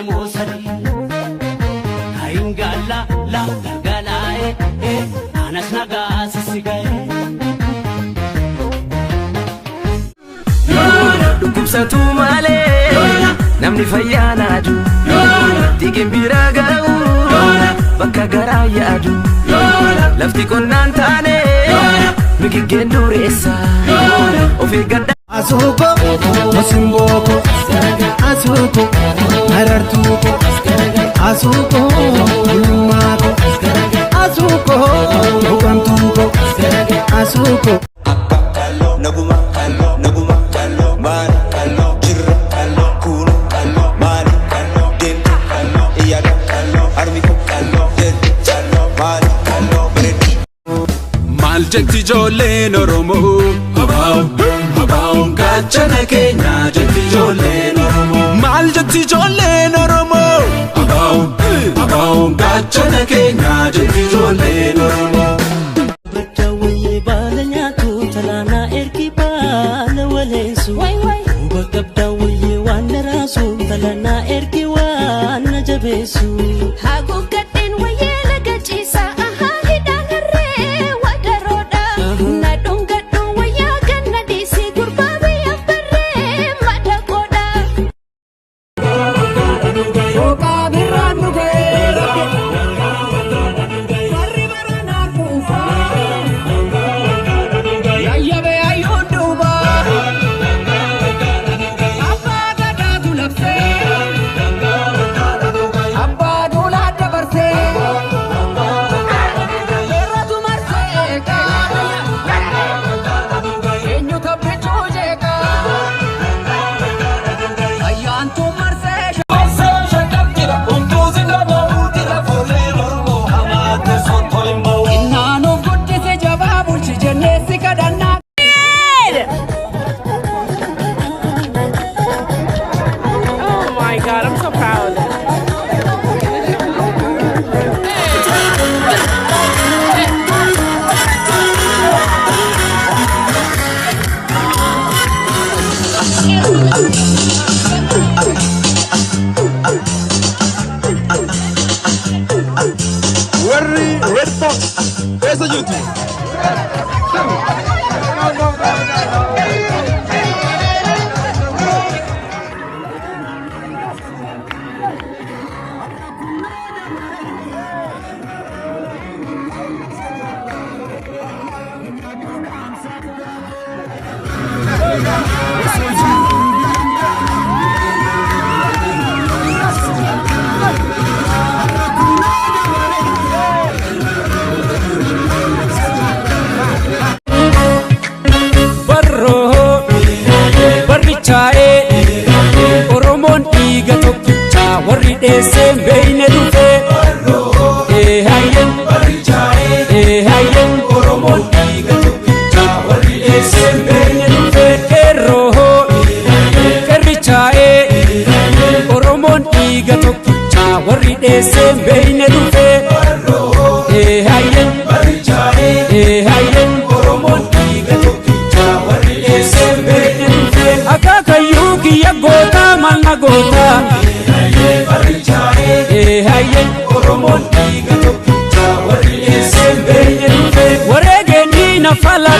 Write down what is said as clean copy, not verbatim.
musari Aingala la gala anas naga sisigae Dukubsatu male namni fayyanaaju Tigin bira garau bakka garaa yaadu Lafti qonnaan taane migiggeen dureessa ofii gadda Asuko Masimboko Asuko Marartuko Asuko Lumako Asuko Bukantuko Asuko Naguma Naguma Mari Jirra Kunu Mari Dem Iyada Armiko Mari Maljekti jolleen Oromoo Gachana Kenya jetti jolleen Oromoo Maljekti jolleen Oromoo Gachana Kenya jetti jolleen Oromoo Bachawaye balanyatu talana erki bala walesu Bagabdawaye wanarasu talana erki wana jabesu Hagukatin waye lagachisa God, I'm so proud. Worry, Red Fox, there's a YouTube. Oromon iga tokkicha warri dheesseen beeyne dhufe hayyen Oromon iga tokkicha warri dheesseen beeyne dhufe kerrichaa'ee Oromon iga tokkicha warri dheesseen beeyne dhufe hayyen Oromon iga tokkicha warri dheesseen beeyne dhufe akaakayyuu kiyya goota malna goota hayyen Oromon iga tokkicha warri dheesseen beeyne dhufe wareegeen diina fala